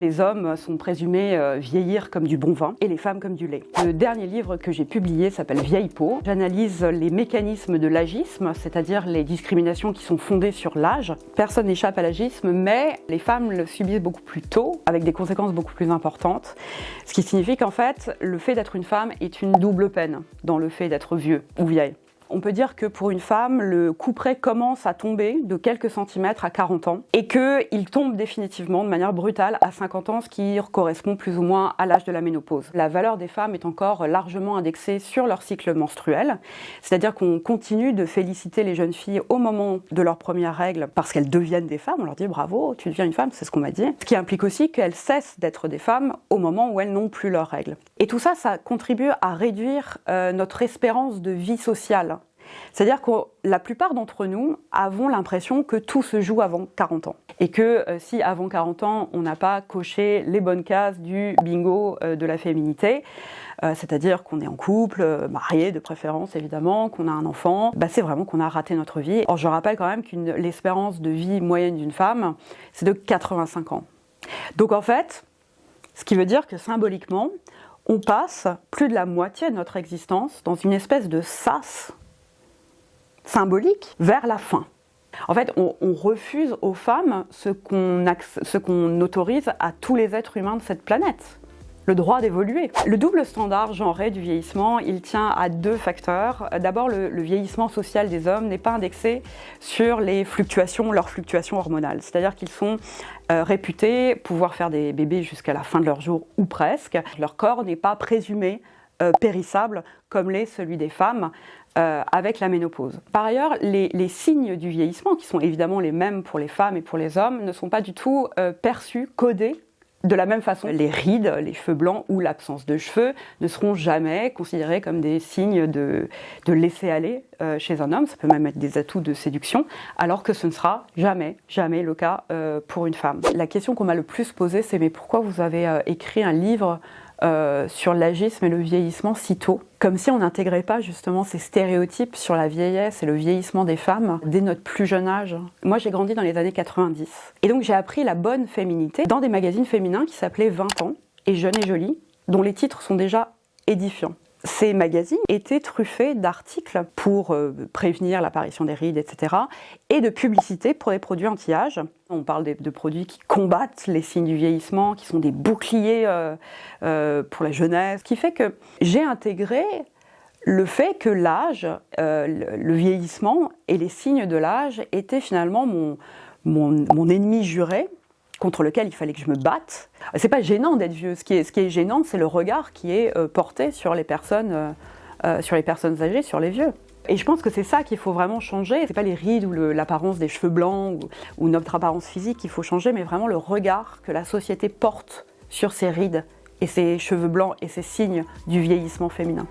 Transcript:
Les hommes sont présumés vieillir comme du bon vin et les femmes comme du lait. Le dernier livre que j'ai publié s'appelle Vieille peau. J'analyse les mécanismes de l'agisme, c'est-à-dire les discriminations qui sont fondées sur l'âge. Personne n'échappe à l'agisme, mais les femmes le subissent beaucoup plus tôt, avec des conséquences beaucoup plus importantes. Ce qui signifie qu'en fait, le fait d'être une femme est une double peine dans le fait d'être vieux ou vieille. On peut dire que pour une femme, le couperet commence à tomber de quelques centimètres à 40 ans et qu'il tombe définitivement de manière brutale à 50 ans, ce qui correspond plus ou moins à l'âge de la ménopause. La valeur des femmes est encore largement indexée sur leur cycle menstruel, c'est-à-dire qu'on continue de féliciter les jeunes filles au moment de leurs premières règles parce qu'elles deviennent des femmes. On leur dit bravo, tu deviens une femme, c'est ce qu'on m'a dit. Ce qui implique aussi qu'elles cessent d'être des femmes au moment où elles n'ont plus leurs règles. Et tout ça, ça contribue à réduire notre espérance de vie sociale. C'est-à-dire que la plupart d'entre nous avons l'impression que tout se joue avant 40 ans. Et que si avant 40 ans, on n'a pas coché les bonnes cases du bingo de la féminité, c'est-à-dire qu'on est en couple, marié de préférence évidemment, qu'on a un enfant, c'est vraiment qu'on a raté notre vie. Or, je rappelle quand même que l'espérance de vie moyenne d'une femme, c'est de 85 ans. Donc en fait, ce qui veut dire que symboliquement, on passe plus de la moitié de notre existence dans une espèce de sas symbolique vers la fin. En fait, on refuse aux femmes ce qu'on autorise à tous les êtres humains de cette planète. Le droit d'évoluer. Le double standard genré du vieillissement, il tient à deux facteurs. D'abord, le vieillissement social des hommes n'est pas indexé sur leurs fluctuations hormonales. C'est-à-dire qu'ils sont réputés pouvoir faire des bébés jusqu'à la fin de leur jour ou presque. Leur corps n'est pas présumé périssable comme l'est celui des femmes avec la ménopause. Par ailleurs, les signes du vieillissement, qui sont évidemment les mêmes pour les femmes et pour les hommes, ne sont pas du tout perçus, codés de la même façon. Les rides, les cheveux blancs ou l'absence de cheveux ne seront jamais considérés comme des signes de laisser-aller chez un homme. Ça peut même être des atouts de séduction, alors que ce ne sera jamais le cas pour une femme. La question qu'on m'a le plus posée, c'est « mais pourquoi vous avez écrit un livre sur l'agisme et le vieillissement si tôt ?» Comme si on n'intégrait pas justement ces stéréotypes sur la vieillesse et le vieillissement des femmes dès notre plus jeune âge. Moi, j'ai grandi dans les années 90. Et donc, j'ai appris la bonne féminité dans des magazines féminins qui s'appelaient 20 ans et Jeune et Jolie, dont les titres sont déjà édifiants. Ces magazines étaient truffés d'articles pour prévenir l'apparition des rides, etc. et de publicités pour des produits anti-âge. On parle de produits qui combattent les signes du vieillissement, qui sont des boucliers pour la jeunesse. Ce qui fait que j'ai intégré le fait que l'âge, le vieillissement et les signes de l'âge étaient finalement mon ennemi juré, contre lequel il fallait que je me batte. C'est pas gênant d'être vieux. Ce qui est gênant, c'est le regard qui est porté sur les personnes âgées, sur les vieux. Et je pense que c'est ça qu'il faut vraiment changer. C'est pas les rides ou l'apparence des cheveux blancs ou notre apparence physique qu'il faut changer, mais vraiment le regard que la société porte sur ces rides et ces cheveux blancs et ces signes du vieillissement féminin.